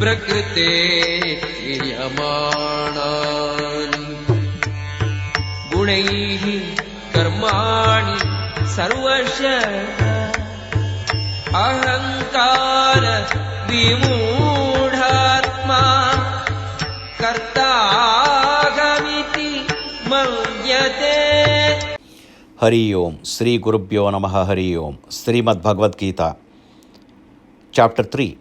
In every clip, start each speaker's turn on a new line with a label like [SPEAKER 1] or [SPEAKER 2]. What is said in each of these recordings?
[SPEAKER 1] prakṛteḥ kriyamāṇāni guṇaiḥ karmāṇi sarvaśaḥ ahaṃkāravimūḍhātmā kartāhamiti manyate.
[SPEAKER 2] Hari Om, Sri Gurubhyo Namaha Hari Om, Srimad Bhagavat Gita, Chapter 3,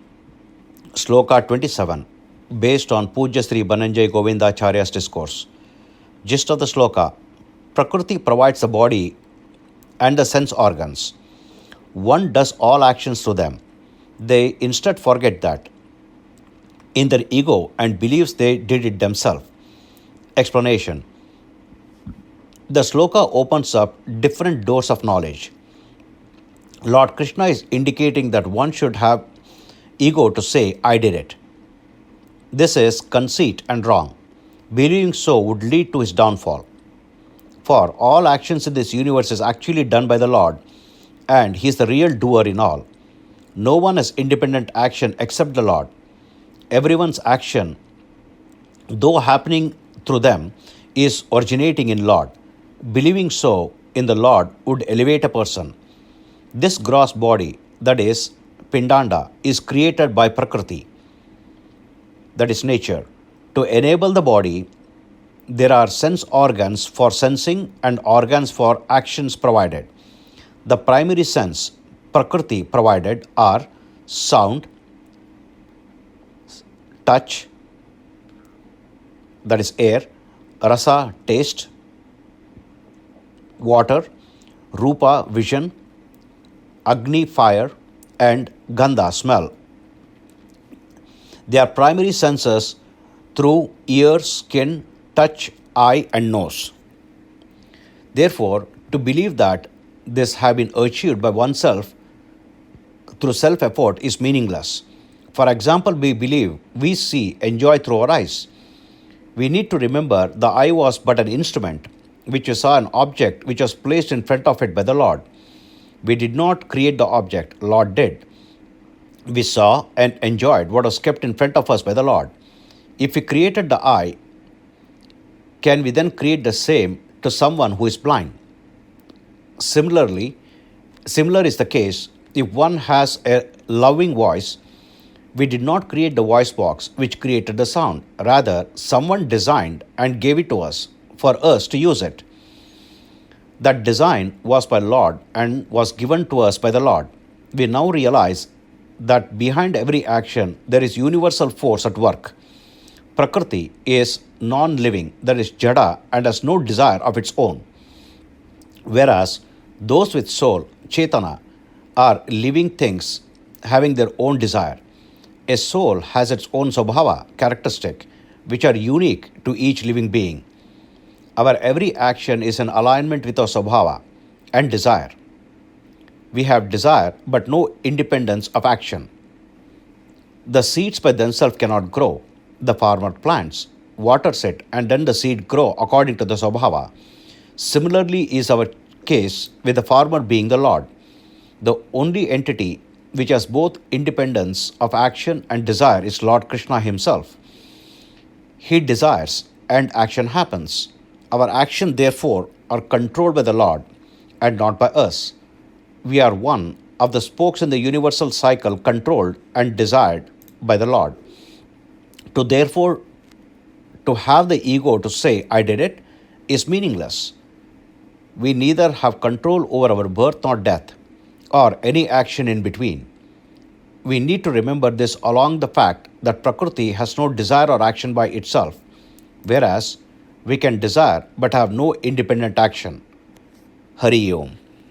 [SPEAKER 2] Sloka 27, based on Pujya Sri Bananjay Govindacharya's discourse. Gist of the Sloka: Prakruthi provides the body and the sense organs. One does all actions through them. They instead forget that in their ego and believes they did it themselves. Explanation: the sloka opens up different doors of knowledge. Lord Krishna is indicating that one should have ego to say, I did it. This is conceit and wrong. Believing so would lead to his downfall. For all actions in this universe is actually done by the Lord, and he is the real doer in all. No one has independent action except the Lord. Everyone's action, though happening through them, is originating in Lord. Believing so in the Lord would elevate a person. This gross body, that is Pindanda, is created by Prakruthi, that is nature. To enable the body, there are sense organs for sensing and organs for actions provided. The primary sense Prakruthi provided are sound, touch, that is air, rasa, taste, water, rupa, vision, agni, fire, and gandha, smell. They are primary senses through ear, skin, touch, eye, and nose. Therefore, to believe that this have been achieved by oneself through self-effort is meaningless. For example, we believe we see, enjoy through our eyes. We need to remember the eye was but an instrument which we saw an object which was placed in front of it by the Lord. We did not create the object, Lord did. We saw and enjoyed what was kept in front of us by the Lord. If we created the eye, can we then create the same to someone who is blind? Similar is the case if one has a loving voice. We did not create the voice box which created the sound. Rather, someone designed and gave it to us for us to use it. That design was by Lord and was given to us by the Lord. We now realize that behind every action there is universal force at work. Prakruthi is non-living, that is jada, and has no desire of its own. Whereas those with soul, chetana, are living things having their own desire. A soul has its own svabhava, characteristic, which are unique to each living being. Our every action is in alignment with our svabhava and desire. We have desire but no independence of action. The seeds by themselves cannot grow. The farmer plants, waters it, and then the seed grow according to the svabhava. Similarly is our case with the farmer being the Lord. The only entity which has both independence of action and desire is Lord Krishna himself. He desires and action happens. Our action, therefore, are controlled by the Lord and not by us. We are one of the spokes in the universal cycle controlled and desired by the Lord. To have the ego to say, I did it, is meaningless. We neither have control over our birth nor death, or any action in between. We need to remember this along the fact that Prakruthi has no desire or action by itself, whereas we can desire but have no independent action. Hari Om.